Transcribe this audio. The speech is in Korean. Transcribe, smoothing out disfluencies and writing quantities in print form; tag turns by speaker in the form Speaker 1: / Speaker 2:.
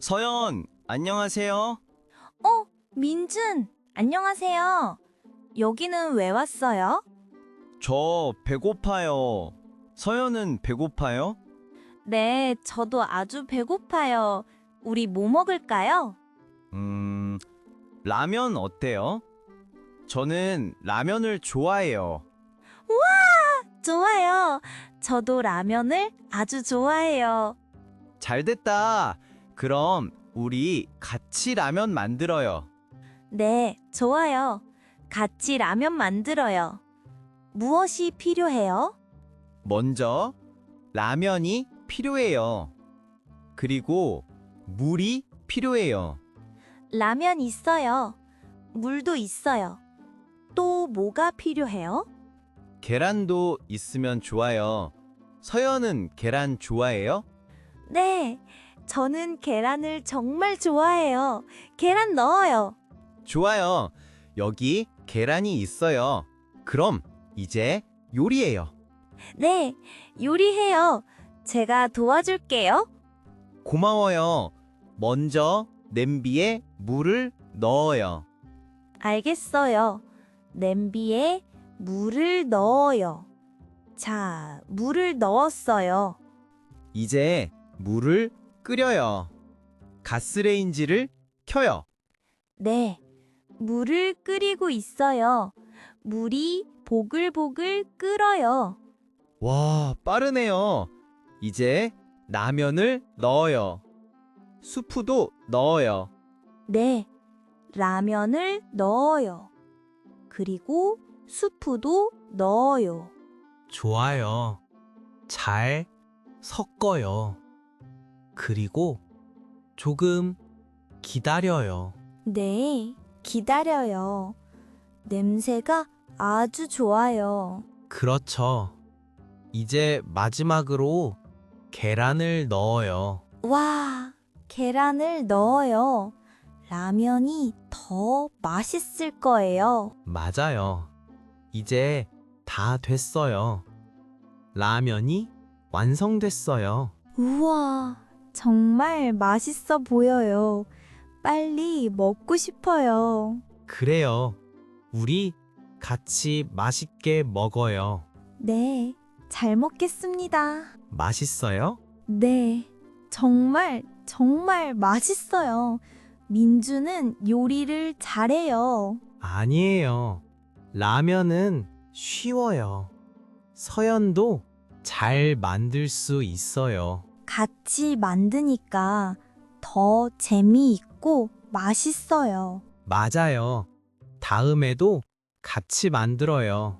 Speaker 1: 서연, 안녕하세요.
Speaker 2: 민준, 안녕하세요. 여기는 왜 왔어요?
Speaker 1: 저 배고파요. 서연은 배고파요?
Speaker 2: 네, 저도 아주 배고파요. 우리 뭐 먹을까요?
Speaker 1: 라면 어때요? 저는 라면을 좋아해요.
Speaker 2: 좋아요. 저도 라면을 아주 좋아해요.
Speaker 1: 잘 됐다. 그럼 우리 같이 라면 만들어요.
Speaker 2: 네, 좋아요. 같이 라면 만들어요. 무엇이 필요해요?
Speaker 1: 먼저 라면이 필요해요. 그리고 물이 필요해요.
Speaker 2: 라면 있어요. 물도 있어요. 또 뭐가 필요해요?
Speaker 1: 계란도 있으면 좋아요. 서연은 계란 좋아해요?
Speaker 2: 네, 저는 계란을 정말 좋아해요. 계란 넣어요.
Speaker 1: 좋아요. 여기 계란이 있어요. 그럼 이제 요리해요.
Speaker 2: 네, 요리해요. 제가 도와줄게요.
Speaker 1: 고마워요. 먼저 냄비에 물을 넣어요.
Speaker 2: 알겠어요. 냄비에 물을 넣어요. 자, 물을 넣었어요.
Speaker 1: 이제 물을 끓여요. 가스레인지를 켜요.
Speaker 2: 네, 물을 끓이고 있어요. 물이 보글보글 끓어요.
Speaker 1: 와, 빠르네요. 이제 라면을 넣어요. 수프도 넣어요.
Speaker 2: 네, 라면을 넣어요. 그리고 수프도 넣어요.
Speaker 3: 좋아요. 잘 섞어요. 그리고 조금 기다려요.
Speaker 2: 네, 기다려요. 냄새가 아주 좋아요.
Speaker 3: 그렇죠. 이제 마지막으로 계란을 넣어요.
Speaker 2: 와, 계란을 넣어요. 라면이 더 맛있을 거예요.
Speaker 3: 맞아요. 이제 다 됐어요. 라면이 완성됐어요.
Speaker 2: 우와, 정말 맛있어 보여요. 빨리 먹고 싶어요.
Speaker 3: 그래요. 우리 같이 맛있게 먹어요.
Speaker 2: 네, 잘 먹겠습니다.
Speaker 3: 맛있어요?
Speaker 2: 네, 정말 맛있어요. 민주는 요리를 잘해요.
Speaker 3: 아니에요. 라면은 쉬워요. 서연도 잘 만들 수 있어요.
Speaker 2: 같이 만드니까 더 재미있고 맛있어요.
Speaker 3: 맞아요. 다음에도 같이 만들어요.